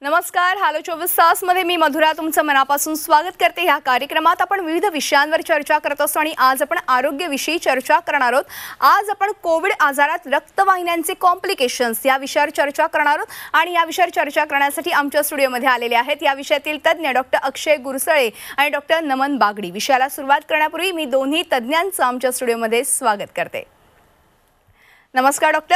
नमस्कार. हॅलो 24 तास मध्ये मी मधुरा तुमचं मनापासून स्वागत करते. ह्या कार्यक्रमात आपण विविध विषयांवर चर्चा करत असतो आणि आज आपण आरोग्याविषयी चर्चा करणार आहोत. आज आपण कोविड आजारात रक्तवाहिन्यांचे कॉम्प्लिकेशन्स या विषयावर चर्चा करणार आहोत आणि या विषयावर चर्चा करण्यासाठी आमच्या स्टुडिओमध्ये आलेले आहेत या विषयातील तज्ञ डॉक्टर अक्षय गुरसळे आणि डॉक्टर नमन बागडी. विषयाला सुरुवात करण्यापूर्वी मी दोन्ही तज्ञांचं आमच्या स्टुडिओमध्ये स्वागत करते. नमस्कार डॉक्टर.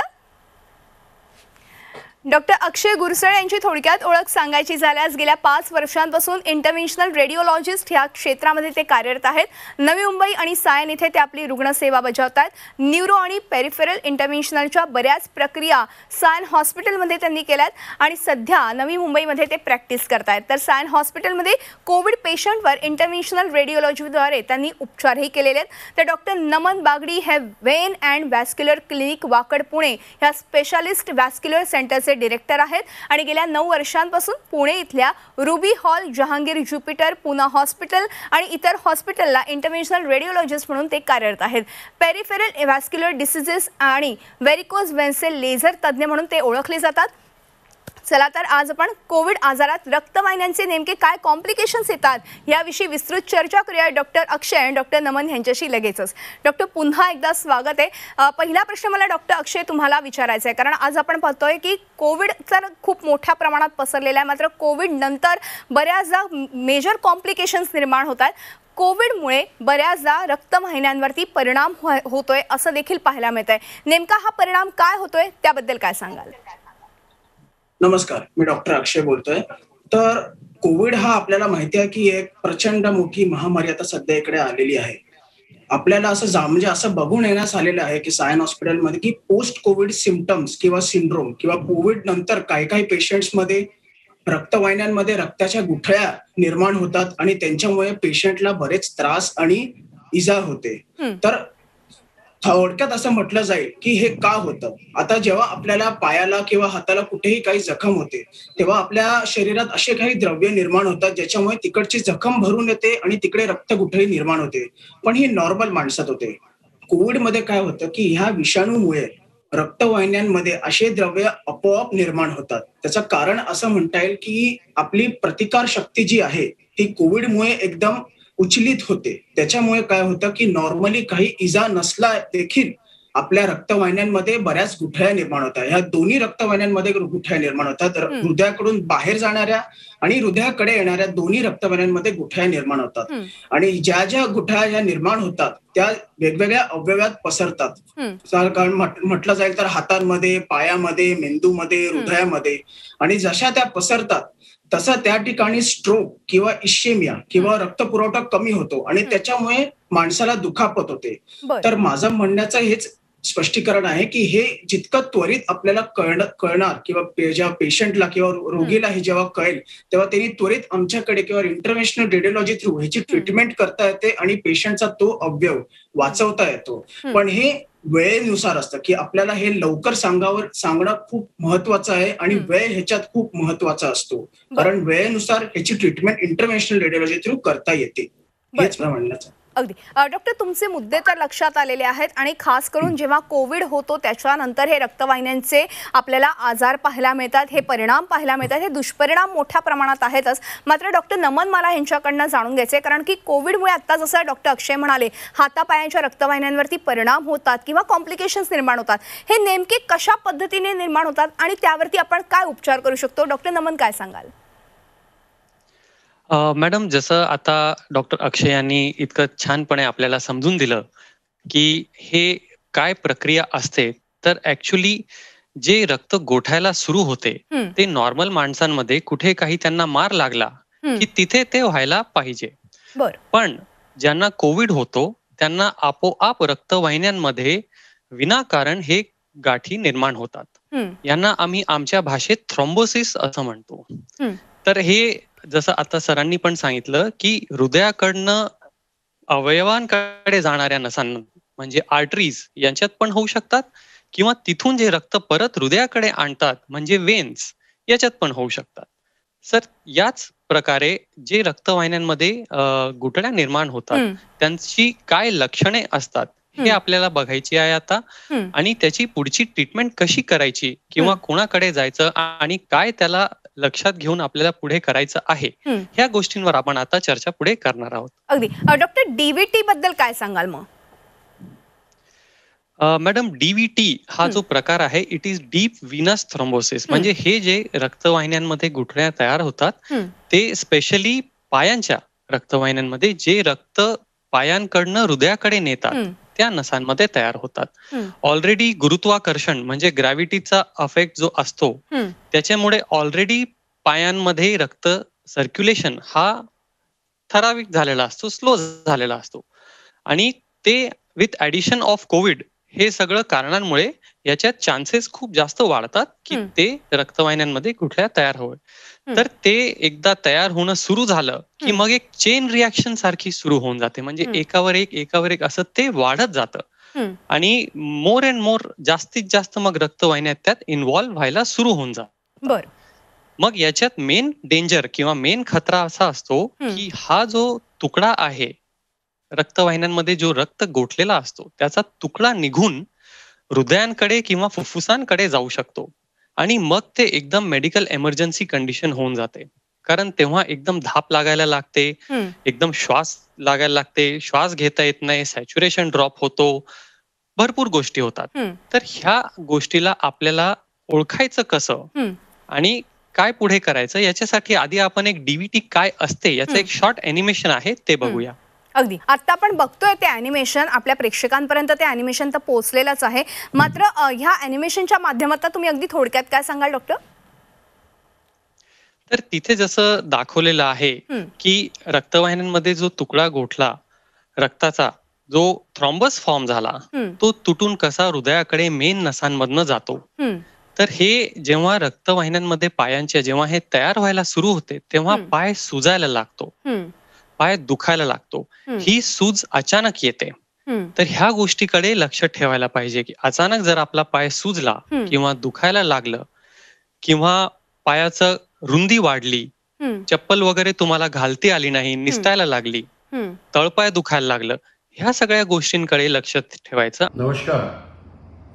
डॉक्टर अक्षय गुरसळे यांची थोडक्यात ओळख सांगायची झाल्यास गेल्या 5 वर्षांपासून इंटरव्हेन्शनल रेडिओलॉजिस्ट ह्या क्षेत्रामध्ये ते कार्यरत आहेत. नवी मुंबई आणि सायन इथे ते आपली रुग्णसेवा बजावतात. न्यूरो आणि पेरिफेरल इंटरव्हेन्शनलच्या बऱ्याच प्रक्रिया सायन हॉस्पिटलमध्ये त्यांनी केल्यात आणि सध्या नवी मुंबईमध्ये ते प्रॅक्टिस करतायत. तर सायन हॉस्पिटलमध्ये कोविड पेशंटवर इंटरव्हेन्शनल रेडिओलॉजीद्वारे त्यांनी उपचारही केलेले आहेत. तर डॉक्टर नमन बागडी हे Wien and vascular clinic Wakad Pune ह्या स्पेशालिस्ट व्हॅस्क्युलर सेंटरचे डायरेक्टर आहेत आणि गेल्या 9 वर्षांपासून पुणे इथल्या Ruby Hall, Jehangir Jupiter, Poona hospital आणि इतर हॉस्पिटलला इंटरव्हेन्शनल रेडिओलॉजिस्ट म्हणून ते कार्यरत आहेत. पेरिफेरल व्हॅस्क्युलर डिसीजेस आणि व्हेरिकोज वेन्सचे लेझर तज्ज्ञ म्हणून ते ओळखले जातात. चला तर आज आपण कोविड आजारात रक्तवाहिन्यांचे नेमके काय कॉम्प्लिकेशन्स येतात याविषयी विस्तृत चर्चा करूया डॉक्टर अक्षय आणि डॉक्टर नमन यांच्याशी लगेचच. डॉक्टर पुन्हा एकदा स्वागत आहे. पहिला प्रश्न मला डॉक्टर अक्षय तुम्हाला विचारायचा आहे, कारण आज आपण पाहतोय की कोविड तर खूप मोठ्या प्रमाणात पसरलेला आहे, मात्र कोविड नंतर बऱ्याचदा मेजर कॉम्प्लिकेशन्स निर्माण होत आहेत. कोविडमुळे बऱ्याचदा रक्तवाहिन्यांवरती परिणाम होतोय असं देखील पाहायला मिळत आहे. नेमका हा परिणाम काय होतोय त्याबद्दल काय सांगाल? नमस्कार, मी डॉक्टर अक्षय बोलतोय. तर कोविड हा आपल्याला माहिती आहे की एक प्रचंड मोठी महामारी आता सध्या इकडे आलेली आहे. आपल्याला असं बघून येण्यास आलेलं आहे की सायन हॉस्पिटलमध्ये की पोस्ट कोविड सिम्पटम्स किंवा सिंड्रोम किंवा कोविड नंतर काही पेशंट्समध्ये रक्तवाहिन्यांमध्ये रक्ताच्या गुठळ्या निर्माण होतात आणि त्यांच्यामुळे पेशंटला बरेच त्रास आणि इजा होते. तर थोडक्यात असं म्हटलं जाईल की हे का होतं. आता जेव्हा आपल्याला पायाला किंवा हाताला कुठेही काही जखम होते तेव्हा आपल्या शरीरात असे काही द्रव्य निर्माण होतात ज्याच्यामुळे तिकडची जखम भरून येते आणि तिकडे रक्तगुठळी निर्माण होते. पण ही नॉर्मल माणसात होते. कोविडमध्ये काय होतं की ह्या विषाणूमुळे रक्तवाहिन्यांमध्ये असे द्रव्य आपोआप निर्माण होतात. त्याचं कारण असं म्हणता येईल की आपली प्रतिकार शक्ती जी आहे ती कोविडमुळे एकदम उचलित होते. त्याच्यामुळे काय होतं की नॉर्मली काही इजा नसला देखील आपल्या रक्तवाहिन्यांमध्ये बऱ्याच गुठळ्या निर्माण होतात. ह्या दोन्ही रक्तवाहिन्यांमध्ये गुठळ्या निर्माण होतात. हृदयाकडून बाहेर जाणाऱ्या आणि हृदयाकडे येणाऱ्या दोन्ही रक्तवाहिन्यांमध्ये गुठळ्या निर्माण होतात आणि ज्या गुठळ्या ह्या निर्माण होतात त्या वेगवेगळ्या अवयवात पसरतात. कारण म्हटलं जाईल तर हातांमध्ये, पायामध्ये, मेंदूमध्ये, हृदयामध्ये, आणि जशा त्या पसरतात तसं त्या ठिकाणी स्ट्रोक किंवा इश्केमिया किंवा रक्तपुरवठा कमी होतो आणि त्याच्यामुळे माणसाला दुखापत होते. तर माझं म्हणण्याचं हेच स्पष्टीकरण आहे की हे जितकं त्वरित आपल्याला कळणार किंवा ज्या पेशंटला किंवा रोगीला हे जेव्हा कळेल तेव्हा त्यांनी त्वरित आमच्याकडे किंवा इंटरव्हेन्शनल रेडिओलॉजी थ्रू ह्याची ट्रीटमेंट करता येते आणि पेशंटचा तो अवयव वाचवता येतो. पण हे वेळेनुसार असतं की आपल्याला हे लवकर सांगणं खूप महत्वाचं आहे आणि वेळ ह्याच्यात खूप महत्वाचा असतो, कारण वेळेनुसार ह्याची ट्रीटमेंट इंटरव्हेन्शनल रेडिओलॉजी थ्रू करता येते. हेच मला म्हणण्याचं. अगदी डॉक्टर, तुमचे मुद्दे तर लक्षात आलेले आहेत आणि खास करून जेव्हा कोविड होतो त्याच्यानंतर हे रक्तवाहिन्यांचे आपल्याला आजार पाहायला मिळतात, हे परिणाम पाहायला मिळतात, हे दुष्परिणाम मोठ्या प्रमाणात आहेतच. मात्र डॉक्टर नमन मला यांच्याकडनं जाणून घ्यायचे, कारण की कोविडमुळे आता जसं डॉक्टर अक्षय म्हणाले हातापायांच्या रक्तवाहिन्यांवरती परिणाम होतात किंवा कॉम्प्लिकेशन्स निर्माण होतात, हे नेमके कशा पद्धतीने निर्माण होतात आणि त्यावरती आपण काय उपचार करू शकतो? डॉक्टर नमन काय सांगाल? मॅडम, जसं आता डॉक्टर अक्षय यांनी इतकं छानपणे आपल्याला समजून दिलं की हे काय प्रक्रिया असते, तर ऍक्च्युली जे रक्त गोठायला सुरू होते ते नॉर्मल माणसांमध्ये कुठे काही त्यांना मार लागला की तिथे ते व्हायला पाहिजे. पण ज्यांना कोविड होतो त्यांना आपोआप रक्तवाहिन्यांमध्ये विनाकारण हे गाठी निर्माण होतात. यांना आम्ही आमच्या भाषेत थ्रोम्बोसिस असं म्हणतो. तर हे जसं आता सरांनी पण सांगितलं की हृदयाकडनं अवयवांकडे जाणाऱ्या नसांना म्हणजे आर्टरीज यांच्यात पण होऊ शकतात किंवा तिथून जे रक्त परत हृदयाकडे आणतात म्हणजे वेन्स याच्यात पण होऊ शकतात. सर, याच प्रकारे जे रक्तवाहिन्यांमध्ये गुठळ्या निर्माण होतात त्यांची काय लक्षणे असतात हे आपल्याला बघायची आहे आता, आणि त्याची पुढची ट्रीटमेंट कशी करायची किंवा कोणाकडे जायचं आणि काय त्याला लक्षात घेऊन आपल्याला पुढे करायचं आहे, ह्या गोष्टींवर आपण आता चर्चा पुढे करणार आहोत. अगदी. डॉक्टर, डीव्हीटी बद्दल काय सांगाल मग? मॅडम, डीव्हीटी हा जो प्रकार आहे, it is deep Venus thrombosis. म्हणजे हे जे रक्तवाहिन्यांमध्ये गुठळ्या तयार होतात ते स्पेशली पायांच्या रक्तवाहिन्यांमध्ये जे रक्त पायांकडनं हृदयाकडे नेतात त्या नसांमध्ये तयार होतात. ऑलरेडी गुरुत्वाकर्षण म्हणजे ग्रॅव्हिटीचा अफेक्ट जो असतो त्याच्यामुळे ऑलरेडी पायांमध्ये रक्त सर्क्युलेशन हा ठराविक झालेला असतो, स्लो झालेला असतो. आणि ते विथ ऍडिशन ऑफ कोविड हे सगळं कारणांमुळे याच्यात चान्सेस खूप जास्त वाढतात की ते रक्तवाहिन्यांमध्ये कुठल्या तयार होईल. तर ते एकदा तयार होणं सुरू झालं की मग एक चेन रिॲक्शन सारखी सुरू होऊन जाते. म्हणजे एकावर एक असं ते वाढत जातं आणि मोर अँड मोर जास्तीत जास्त मग रक्तवाहिन्यात त्यात इन्व्हॉल्व्ह व्हायला सुरू होऊन जात. मग याच्यात मेन डेंजर किंवा मेन खतरा असा असतो की हा जो तुकडा आहे रक्तवाहिन्यांमध्ये, जो रक्त गोठलेला असतो त्याचा तुकडा निघून हृदयांकडे किंवा फुफ्फुसांकडे जाऊ शकतो आणि मग ते एकदम मेडिकल एमर्जन्सी कंडिशन होऊन जाते. कारण तेव्हा एकदम धाप लागायला लागते, एकदम श्वास लागायला लागते, श्वास घेता येत नाही, सॅच्युरेशन ड्रॉप होतो, भरपूर गोष्टी होतात. तर ह्या गोष्टीला आपल्याला ओळखायचं कसं आणि काय पुढे करायचं याच्यासाठी आधी आपण एक डीव्हीटी काय असते याचं एक शॉर्ट अॅनिमेशन आहे ते बघूया. अगदी. आता आपण बघतोय ते अॅनिमेशन, आपल्या प्रेक्षकांपर्यंत ते अॅनिमेशन तर पोहोचलेलंच आहे. मात्र ह्या अॅनिमेशनच्या माध्यमातून तुम्ही अगदी थोडक्यात काय सांगाल डॉक्टर? तर तिथे जसं दाखवलेलं आहे की रक्तवाहिन्यांमध्ये जो तुकडा गोठला रक्ताचा, जो थ्रॉम्बस फॉर्म झाला, तो तुटून कसा हृदयाकडे मेन नसांमधनं जातो. तर हे जेव्हा रक्तवाहिन्यांमध्ये पायांच्या जेव्हा हे तयार व्हायला सुरू होते तेव्हा पाय सुजायला लागतो, पाय दुखायला लागतो. ही सूज अचानक येते. तर ह्या गोष्टीकडे लक्ष ठेवायला पाहिजे की अचानक जर आपला पाय सुजला किंवा दुखायला लागलं किंवा पायाचं रुंदी वाढली, चप्पल वगैरे तुम्हाला घालती आली नाही, निसटायला लागली, तळपाय दुखायला लागलं, ह्या सगळ्या गोष्टींकडे लक्ष ठेवायचं. नमस्कार,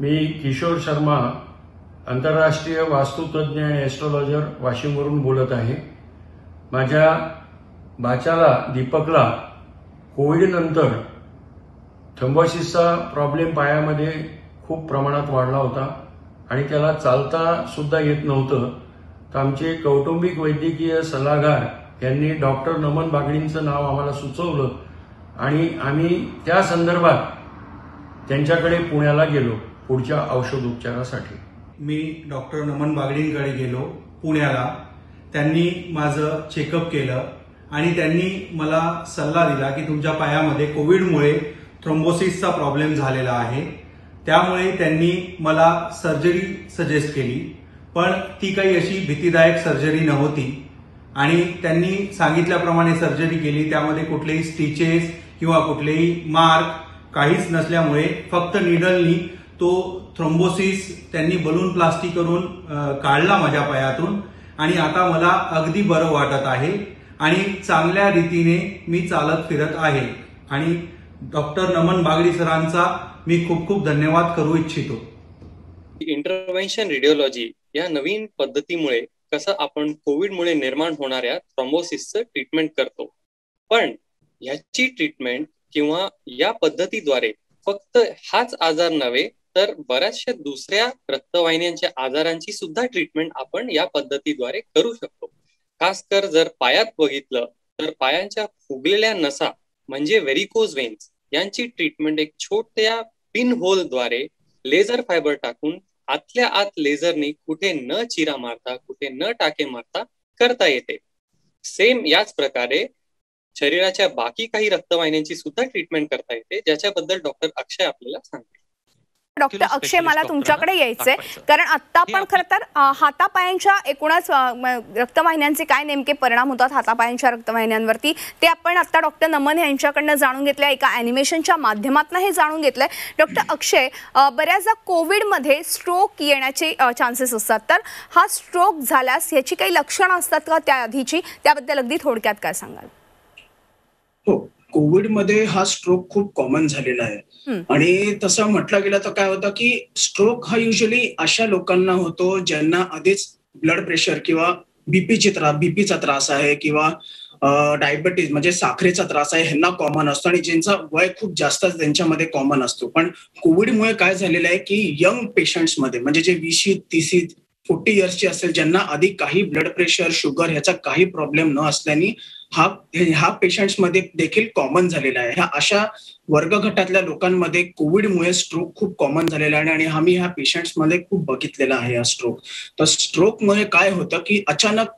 मी किशोर शर्मा, आंतरराष्ट्रीय वास्तुतज्ञ आणि एस्ट्रॉलॉजर, वाशिमवरून बोलत आहे. माझ्या बाच्याला दीपकला कोविड नंतर थ्रोम्बोसिसचा प्रॉब्लेम पायामध्ये खूप प्रमाणात वाढला होता आणि त्याला चालता सुद्धा येत नव्हतं. तर आमचे कौटुंबिक वैद्यकीय सल्लागार यांनी डॉक्टर नमन बागडींचं नाव आम्हाला सुचवलं आणि आम्ही त्या संदर्भात त्यांच्याकडे पुण्याला गेलो पुढच्या औषधोपचारासाठी. मी डॉक्टर नमन बागडींकडे गेलो पुण्याला. त्यांनी माझं चेकअप केलं आणि त्यांनी मला सल्ला दिला की तुमच्या पायामध्ये कोविडमुळे थ्रोम्बोसिसचा प्रॉब्लेम झालेला आहे. त्यामुळे त्यांनी मला सर्जरी सजेस्ट केली, पण ती काही अशी भीतीदायक सर्जरी नव्हती आणि त्यांनी सांगितल्याप्रमाणे सर्जरी केली. त्यामध्ये कुठलेही स्टिचेस किंवा कुठलेही मार्क काहीच नसल्यामुळे फक्त निडलनी तो थ्रोम्बोसिस त्यांनी बलून प्लास्टी करून काढला माझ्या पायातून आणि आता मला अगदी बरं वाटत आहे आणि चांगल्या रीतीने मी चालत फिरत आहे. आणि डॉक्टर नमन बागडी सरांचा मी खूप खूप धन्यवाद करू इच्छितो. इंटरव्हेन्शन रेडिओलॉजी या नवीन पद्धतीमुळे कसं आपण कोविडमुळे निर्माण होणाऱ्या थ्रोम्बोसिसचं ट्रीटमेंट करतो. पण ह्याची ट्रीटमेंट किंवा या पद्धतीद्वारे फक्त हाच आजार नव्हे तर बऱ्याचशा दुसऱ्या रक्तवाहिन्यांच्या आजारांची सुद्धा ट्रीटमेंट आपण या पद्धतीद्वारे करू शकतो. खास कर जर पायात बघितलं तर पायांच्या फुगलेल्या नसा म्हणजे व्हेरिकोज वेन्स यांची ट्रीटमेंट एक छोट्या पिन होलद्वारे लेझर फायबर टाकून आतल्या आत लेझरनी कुठे न चिरा मारता, कुठे न टाके मारता करता येते. सेम याच प्रकारे शरीराच्या बाकी काही रक्तवाहिन्यांची सुद्धा ट्रीटमेंट करता येते, ज्याच्याबद्दल डॉक्टर अक्षय आपल्याला सांगते. डॉक्टर अक्षय, मला तुमच्याकडे यायचंय कारण आता आपण खरं तर हातापायांच्या एकूणच रक्तवाहिन्यांचे काय नेमके परिणाम होतात हातापायांच्या रक्तवाहिन्यांवरती ते आपण आता डॉक्टर नमन यांच्याकडनं जाणून घेतलंय, एका अॅनिमेशनच्या माध्यमातून हे जाणून घेतलंय. डॉक्टर अक्षय, बऱ्याचदा कोविडमध्ये स्ट्रोक येण्याचे चान्सेस असतात, तर हा स्ट्रोक झाल्यास याची काही लक्षणं असतात का त्या आधीची, त्याबद्दल अगदी थोडक्यात काय सांगाल? हो, कोविडमध्ये हा स्ट्रोक खूप कॉमन झालेला आहे आणि तसं म्हटलं गेलं तर काय होतं की स्ट्रोक हा युजली अशा लोकांना होतो ज्यांना आधीच ब्लड प्रेशर किंवा बीपीचा त्रास आहे किंवा डायबिटीज म्हणजे साखरेचा त्रास आहे, ह्यांना कॉमन असतो आणि ज्यांचा वय खूप जास्त त्यांच्यामध्ये कॉमन असतो. पण कोविडमुळे काय झालेलं आहे की यंग पेशंट्समध्ये म्हणजे जे 20, 30, 40 इयर्सचे असेल, ज्यांना आधी काही ब्लड प्रेशर, शुगर ह्याचा काही प्रॉब्लेम न असल्याने हा पेशंट्समध्ये देखील कॉमन झालेला आहे. ह्या अशा वर्ग गटातल्या लोकांमध्ये कोविडमुळे स्ट्रोक खूप कॉमन झालेला आहे आणि आम्ही ह्या पेशंट्समध्ये खूप बघितलेला आहे हा स्ट्रोक. तर स्ट्रोकमुळे काय होतं की अचानक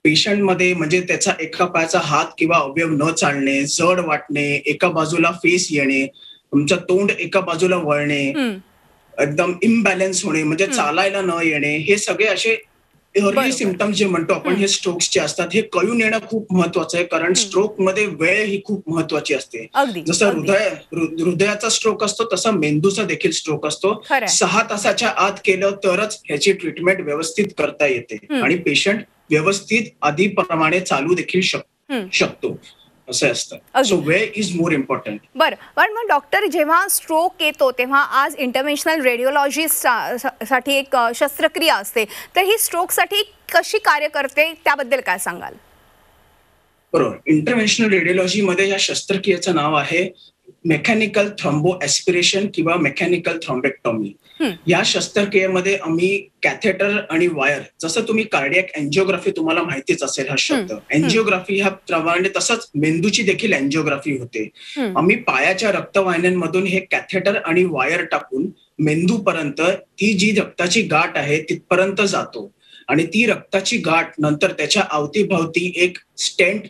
पेशंटमध्ये म्हणजे त्याचा एका पायाचा हात किंवा अवयव न चालणे, जड वाटणे, एका बाजूला फेस येणे, तुमचं तोंड एका बाजूला वळणे, एकदम इम्बॅलन्स होणे म्हणजे चालायला न येणे, हे सगळे असे अर्ली सिम्पटम्स जे म्हणतो आपण हे स्ट्रोक्सचे असतात. हे कळून येणं खूप महत्वाचं आहे, कारण स्ट्रोक मध्ये वेळ ही खूप महत्वाची असते. जसं हृदयाचा स्ट्रोक असतो तसा मेंदूचा देखील स्ट्रोक असतो. 6 तासाच्या आत केलं तरच ह्याची ट्रीटमेंट व्यवस्थित करता येते आणि पेशंट व्यवस्थित आधीप्रमाणे चालू देखील शकतो. असं असतं. सो वेळ इज मोर इम्पॉर्टंट. बरं, पण मग डॉक्टर जेव्हा स्ट्रोक येतो तेव्हा आज इंटरव्हेन्शनल रेडिओलॉजिस्ट साठी एक शस्त्रक्रिया असते, तर ही स्ट्रोकसाठी कशी कार्य करते त्याबद्दल काय सांगाल? बरोबर. इंटरव्हेन्शनल रेडिओलॉजीमध्ये या शस्त्रक्रियेचं नाव आहे मेकॅनिकल थ्रॉम्बो ऍस्पिरेशन किंवा मेकॅनिकल थ्रॉम्बेक्टॉमी. या शस्त्रक्रियेमध्ये आम्ही कॅथेटर आणि वायर, जसं तुम्ही कार्डियक एन्जिओग्राफी तुम्हाला माहितीच असेल हा शब्द, एन्जिओग्राफी ह्या प्रमाणे तसंच मेंदूची देखील एन्जिओग्राफी होते. आम्ही पायाच्या रक्तवाहिन्यांमधून हे कॅथेटर आणि वायर टाकून मेंदूपर्यंत ती जी रक्ताची गाठ आहे तिथपर्यंत जातो आणि ती रक्ताची गाठ नंतर त्याच्या अवतीभवती एक स्टेंट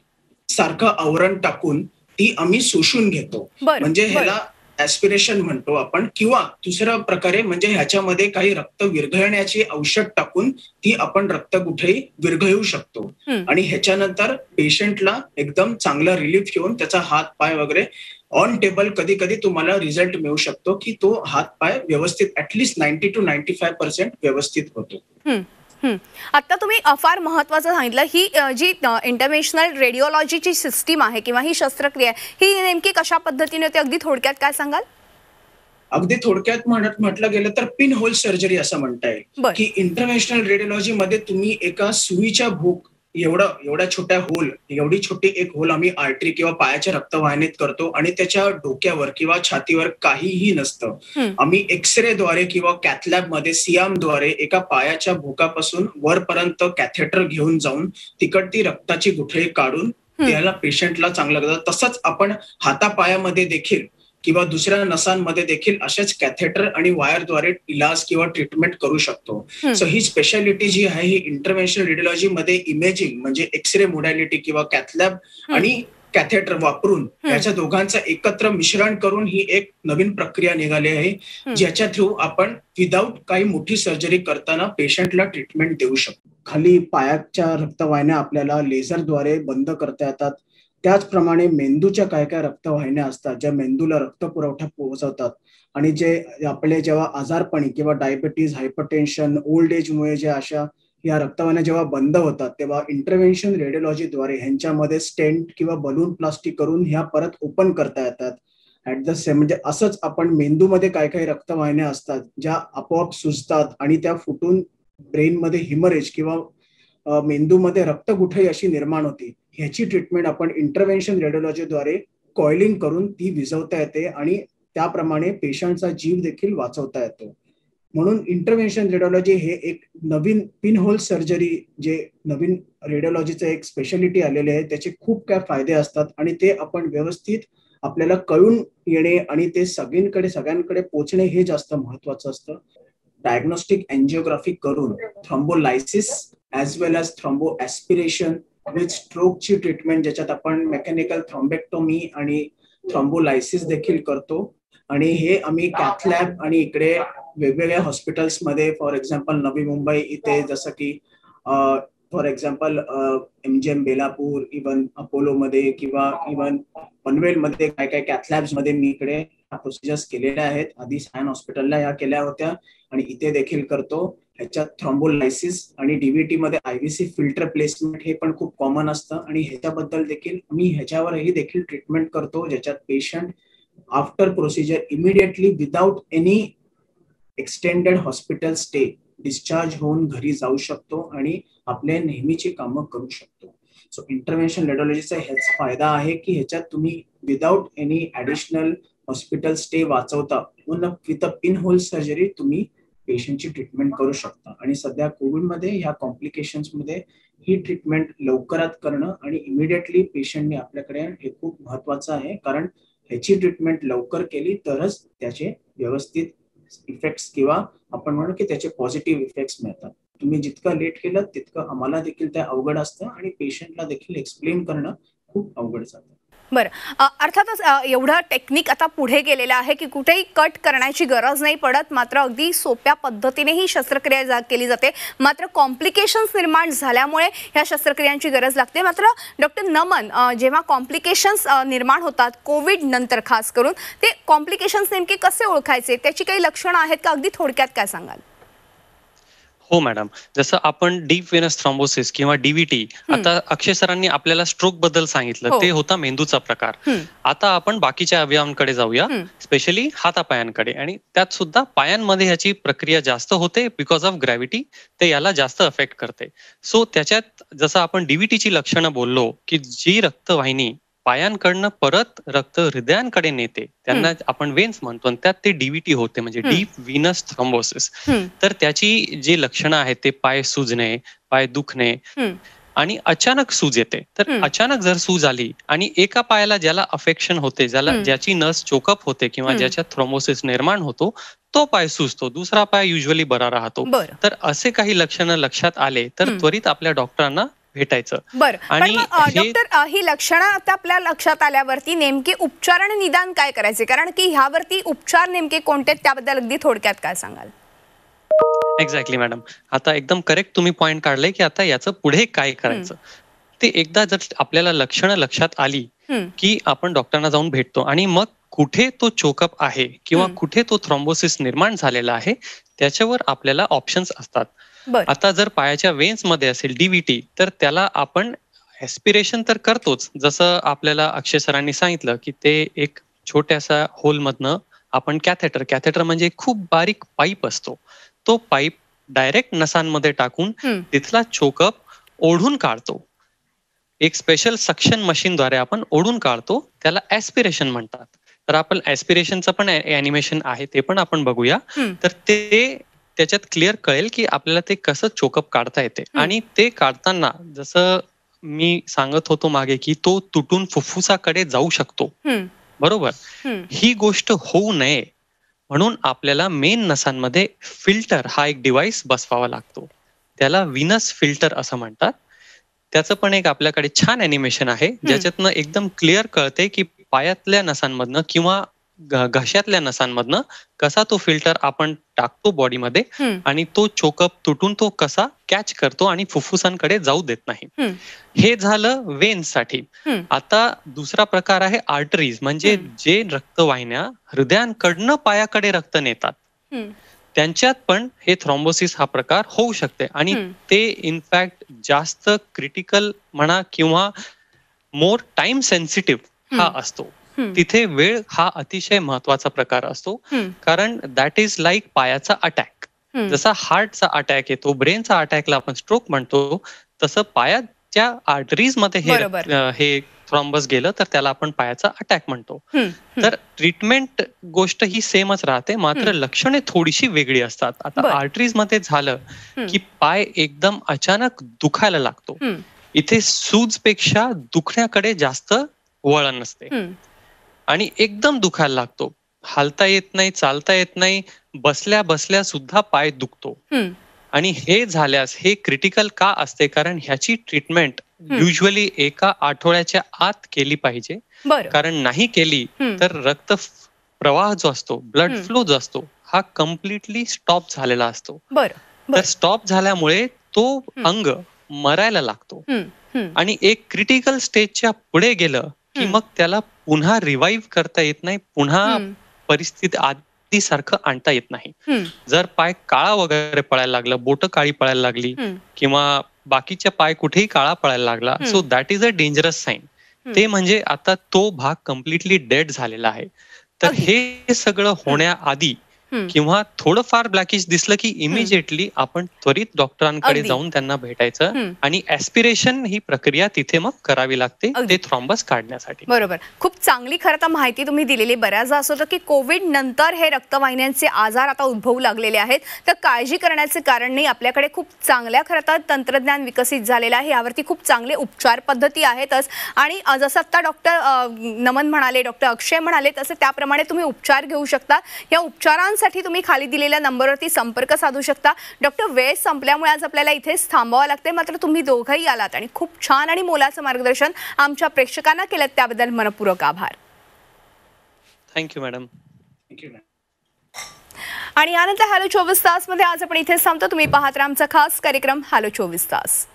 सारखं आवरण टाकून ती आम्ही शोषून घेतो. म्हणजे ह्याला ऍस्पिरेशन म्हणतो आपण, किंवा दुसऱ्या प्रकारे म्हणजे ह्याच्यामध्ये काही रक्त विरघळण्याची औषध टाकून ती आपण रक्तगुठळी विरघळू शकतो आणि ह्याच्यानंतर पेशंटला एकदम चांगला रिलीफ येऊन त्याचा हात पाय वगैरे ऑन टेबल कधी कधी तुम्हाला रिझल्ट मिळू शकतो की तो हात पाय व्यवस्थित ऍटलिस्ट 90 to 95% व्यवस्थित होतो. आता तुम्ही फार महत्वाचं सांगितलं, ही जी इंटरव्हेन्शनल रेडिओलॉजीची सिस्टीम आहे किंवा ही शस्त्रक्रिया ही नेमकी कशा पद्धतीने होते, अगदी थोडक्यात काय सांगाल? अगदी थोडक्यात म्हटलं गेलं तर पिन होल सर्जरी असं म्हणता येईल की इंटरव्हेन्शनल रेडिओलॉजी मध्ये तुम्ही एका सुईच्या भोक एवढ्या छोट्या होल, एवढी छोटी एक होल आम्ही आर्टरी किंवा पायाच्या रक्तवाहिनीत करतो आणि त्याच्या डोक्यावर किंवा छातीवर काहीही नसतं. आम्ही एक्सरे द्वारे किंवा कॅथलॅब मध्ये सियामद्वारे एका पायाच्या भोकापासून वरपर्यंत कॅथेटर घेऊन जाऊन तिकड ती रक्ताची गुठळी काढून त्याला पेशंटला चांगलं करतात. तसंच आपण हातापायामध्ये देखील किंवा दुसऱ्या नसांमध्ये देखील अशाच कॅथेटर आणि वायरद्वारे इलाज किंवा ट्रीटमेंट करू शकतो. सो ही स्पेशालिटी जी आहे ही इंटरव्हेन्शनल रेडिओलॉजी मध्ये इमेजिंग म्हणजे एक्सरे मोडॅलिटी किंवा कॅथलॅब आणि कॅथेटर वापरून याच्या दोघांचं एकत्र मिश्रण करून ही एक नवीन प्रक्रिया निघाली आहे, ज्याच्या थ्रू आपण विदाऊट काही मोठी सर्जरी करताना पेशंटला ट्रीटमेंट देऊ शकतो. खाली पायाच्या रक्तवाहिन्या आपल्याला लेझरद्वारे बंद करता येतात. त्याचप्रमाणे मेंदूच्या काय काय रक्तवाहिन्या असतात ज्या मेंदूला रक्त पुरवठा पोहोचवतात आणि जे आपले जेव्हा आजारपणी किंवा डायबिटीज, हायपरटेन्शन, ओल्ड एजमुळे जे अशा या रक्तवाहिन्या जेव्हा बंद होतात तेव्हा इंटरव्हेन्शन रेडिओलॉजीद्वारे ह्यांच्यामध्ये स्टेंट किंवा बलून प्लास्टिक करून ह्या परत ओपन करता येतात. ऍट द सेम म्हणजे असंच आपण मेंदूमध्ये काय काही रक्तवाहिन्या असतात ज्या आपोआप सुजतात आणि त्या फुटून ब्रेनमध्ये हिमरेज किंवा मेंदूमध्ये रक्तगुठळी अशी निर्माण होती. ह्याची ट्रीटमेंट आपण इंटरव्हेन्शन रेडिओलॉजीद्वारे कॉइलिंग करून ती विझवता येते आणि त्याप्रमाणे पेशंटचा जीव देखील वाचवता येतो. म्हणून इंटरव्हेन्शन रेडिओलॉजी हे एक नवीन पिन होल सर्जरी जे नवीन रेडिओलॉजीचं एक स्पेशालिटी आलेले आहे त्याचे खूप काय फायदे असतात आणि ते आपण व्यवस्थित आपल्याला कळून येणे आणि ते सगळ्यांकडे पोहोचणे हे जास्त महत्वाचं असतं. डायग्नोस्टिक एन्जिओग्राफी करून thrombolysis as well as thrombo aspiration with स्ट्रोकची ट्रीटमेंट ज्याच्यात आपण मेकॅनिकल थ्रॉम्बेक्टोमी आणि थ्रॉम्बोलायसिस देखील करतो आणि हे आम्ही कॅथलॅब आणि इकडे वेगवेगळ्या हॉस्पिटल्समध्ये फॉर एक्झाम्पल नवी मुंबई इथे जसं की for example MGM Belapur, even अपोलोमध्ये किंवा इव्हन पनवेलमध्ये काय काय कॅथलॅब्स मध्ये मी इकडे प्रोसिजर्स केलेल्या आहेत. आधी सायन हॉस्पिटलला या केल्या होत्या आणि इथे देखील करतो. ह्याच्यात थ्रॉम्बोलायसिस आणि DVT मध्ये IVC फिल्टर प्लेसमेंट हे पण खूप कॉमन असतं आणि ह्याच्याबद्दल देखील मी ह्याच्यावरही देखील ट्रीटमेंट करतो ज्याच्यात patient after procedure immediately without any extended hospital stay discharge होऊन घरी जाऊ शकतो आणि आपले नेहमीची कामं करू शकतो. सो इंटरव्हेन्शन रेडिओलॉजीचा हेच फायदा आहे की ह्याच्यात तुम्ही without any additional hospital stay वाचवता with a pin hole surgery तुम्ही पेशंटची ट्रीटमेंट करू शकता. आणि सध्या कोविडमध्ये ह्या कॉम्प्लिकेशन्स मध्ये ही ट्रीटमेंट लवकरात करणं आणि इमिडिएटली पेशंटने आपल्याकडे हे खूप महत्वाचं आहे, कारण ह्याची ट्रीटमेंट लवकर केली तरच त्याचे व्यवस्थित इफेक्ट्स किंवा आपण म्हणू की त्याचे पॉझिटिव्ह इफेक्ट्स मिळतात. तुम्ही जितकं लेट केलं तितकं आम्हाला देखील ते अवघड असतं आणि पेशंटला देखील एक्सप्लेन करणं खूप अवघड जातं. बरं, अर्थातच एवढं टेक्निक आता पुढे गेलेलं आहे की कुठेही कट करण्याची गरज नाही पडत, मात्र अगदी सोप्या पद्धतीने ही शस्त्रक्रिया केली जाते. मात्र कॉम्प्लिकेशन्स निर्माण झाल्यामुळे ह्या शस्त्रक्रियांची गरज लागते. मात्र डॉक्टर नमन, जेव्हा कॉम्प्लिकेशन्स निर्माण होतात कोविड नंतर खास करून, ते कॉम्प्लिकेशन्स नेमके कसे ओळखायचे, त्याची काही लक्षणं आहेत का? अगदी थोडक्यात काय सांगाल? हो मॅडम, जसं आपण डीप वेनस थ्रॉम्बोसिस किंवा डीव्हीटी, आता अक्षय सरांनी आपल्याला स्ट्रोक बद्दल सांगितलं, ते होता मेंदूचा प्रकार. आता आपण बाकीच्या अवयवांकडे जाऊया, स्पेशली हातापायांकडे. आणि त्यात सुद्धा पायांमध्ये ह्याची प्रक्रिया जास्त होते बिकॉज ऑफ ग्रॅव्हिटी, ते याला जास्त अफेक्ट करते. सो त्याच्यात जसं आपण डीव्हीटीची लक्षणं बोललो की जी रक्तवाहिनी पायांकडनं परत रक्त हृदयांकडे नेते, त्यांना आपण वेन्स म्हणतो, त्यात ते डीव्हीटी होते, म्हणजे डीप व्हीनस थ्रॉम्बोसिस. तर त्याची जी लक्षणं आहेत ते पाय सुजणे, पाय दुखणे आणि अचानक सूज येते. तर अचानक जर सूज आली आणि एका पायाला ज्याला अफेक्शन होते, ज्याची नस चोकअप होते किंवा ज्याच्यात थ्रोम्बोसिस निर्माण होतो, तो पाय सुजतो, दुसरा पाय युजली बरा राहतो. तर असे काही लक्षणं लक्षात आले तर त्वरित आपल्या डॉक्टरांना भेटायचं. बरं, आणि डॉक्टर, ही लक्षणं आता आपल्या लक्षात आल्यावरती नेमके उपचार आणि निदान काय करायचे, कारण की ह्यावरती उपचार नेमके कोणते, त्याबद्दल अगदी थोडक्यात काय सांगाल? एक्झॅक्टली मॅडम, आता एकदम करेक्ट तुम्ही पॉइंट काढले की आता याचं पुढे काय करायचं. ते एकदा जर आपल्याला लक्षणं लक्षात आली की आपण डॉक्टरांना जाऊन भेटतो आणि मग कुठे तो चोकअप आहे किंवा कुठे तो थ्रॉम्बोसिस निर्माण झालेला आहे त्याच्यावर आपल्याला ऑप्शन्स असतात. आता जर पायाच्या वेन्स मध्ये असेल डीव्हीटी, तर त्याला आपण एस्पिरेशन तर करतोच, जसं आपल्याला अक्षय सरांनी सांगितलं की ते एक छोट्याशा होलमधनं आपण कॅथेटर म्हणजे खूप बारीक पाईप असतो, तो पाईप डायरेक्ट नसांमध्ये टाकून तिथला चोकअप ओढून काढतो. एक स्पेशल सक्शन मशीनद्वारे आपण ओढून काढतो, त्याला ऍस्पिरेशन म्हणतात. तर आपण ऍस्पिरेशनचं पण ॲनिमेशन आहे, ते पण आपण बघूया. तर ते त्याच्यात क्लिअर कळेल की आपल्याला ते कसं चोकअप काढता येते. आणि ते काढताना जसं मी सांगत होतो मागे की तो तुटून फुफ्फुसाकडे जाऊ शकतो, बरोबर, ही गोष्ट होऊ नये म्हणून आपल्याला मेन नसांमध्ये फिल्टर हा एक डिव्हाइस बसवावा लागतो. त्याला व्हीनस फिल्टर असं म्हणतात. त्याचं पण एक आपल्याकडे छान ॲनिमेशन आहे, ज्याच्यातनं एकदम क्लिअर कळते की पायातल्या नसांमधनं किंवा घशातल्या नसांमधनं कसा तो फिल्टर आपण टाकतो बॉडीमध्ये आणि तो चोकअप तुटून तो कसा कॅच करतो आणि फुफ्फुसांकडे जाऊ देत नाही. हे झालं वेन्स साठी. आता दुसरा प्रकार आहे आर्टरीज, म्हणजे जे रक्तवाहिन्या हृदयांकडनं पायाकडे रक्त नेतात, त्यांच्यात पण हे थ्रॉम्बोसिस हा प्रकार होऊ शकते. आणि ते इनफॅक्ट जास्त क्रिटिकल म्हणा किंवा मोर टाइम सेन्सिटिव्ह हा असतो. तिथे वेळ हा अतिशय महत्वाचा प्रकार असतो, कारण दॅट इज लाईक पायाचा अटॅक. जसा हार्टचा अटॅक येतो, ब्रेनचा अटॅकला आपण स्ट्रोक म्हणतो, तसं पायाच्या आर्टरीज मध्ये हे थ्रॉम्बस गेलं तर त्याला आपण पायाचा अटॅक म्हणतो. तर ट्रीटमेंट गोष्ट ही सेमच राहते, मात्र लक्षणे थोडीशी वेगळी असतात. आता आर्टरीज मध्ये झालं की पाय एकदम अचानक दुखायला लागतो. इथे सूजपेक्षा दुखण्याकडे जास्त वळण असते आणि एकदम दुखायला लागतो. हालता येत नाही, चालता येत नाही, बसल्या बसल्या सुद्धा पाय दुखतो. आणि हे झाल्यास हे क्रिटिकल का असते, कारण ह्याची ट्रीटमेंट युजली एका आठवड्याच्या आत केली पाहिजे. कारण नाही केली तर रक्त प्रवाह जो असतो, ब्लड फ्लो जो असतो, हा कम्प्लिटली स्टॉप झालेला असतो. तर स्टॉप झाल्यामुळे तो अंग मरायला लागतो आणि एक क्रिटिकल स्टेजच्या पुढे गेलं की मग त्याला पुन्हा रिवाईव्ह करता येत नाही, पुन्हा परिस्थिती आधी सारखं आणता येत नाही. जर पाय काळा वगैरे पळायला लागला, बोट काळी पळायला लागली किंवा बाकीच्या पाय कुठेही काळा पळायला लागला, so that is a dangerous sign. ते म्हणजे आता तो भाग कम्प्लिटली डेड झालेला आहे. तर हे सगळं होण्याआधी किंवा थोडंफार ब्लॅकिश दिसलं की इमिजिएटली आपण त्वरित डॉक्टरांकडे अगदी. जाऊन त्यांना भेटायचं आणि ऍस्पिरेशन ही प्रक्रिया तिथे मग करावी लागते अगदी. ते थ्रॉम्बस काढण्यासाठी. बरोबर. खूप चांगली खरं तर माहिती तुम्ही दिलेली. बऱ्याचदा असं होतं की कोविड नंतर हे रक्तवाहिन्यांचे आजार आता उद्भवू लागलेले आहेत, तर काळजी करण्याचे कारण नाही. आपल्याकडे खूप चांगल्या खरं तर तंत्रज्ञान विकसित झालेलं आहे, यावरती खूप चांगले उपचार पद्धती आहेतच. आणि जसं आता डॉक्टर नमन म्हणाले, डॉक्टर अक्षय म्हणाले, तसं त्याप्रमाणे तुम्ही उपचार घेऊ शकता. या उपचारांसाठी तुम्ही खाली दिलेल्या नंबरवरती संपर्क साधू शकता. डॉक्टर, वेळ संपल्यामुळे आज आपल्याला इथेच थांबावं लागते, मात्र तुम्ही दोघंही आलात आणि खूप छान आणि मोलाचं मार्गदर्शन आमच्या प्रेक्षकांना केलं, त्याबद्दल मनपूर्वक आभार. Thank you madam. Thank you ma'am. आणि यानंतर हॅलो 24 तास मध्ये आज आपण इथेच थांबतो. तुम्ही पाहत राहा आमचा खास कार्यक्रम हॅलो 24 तास.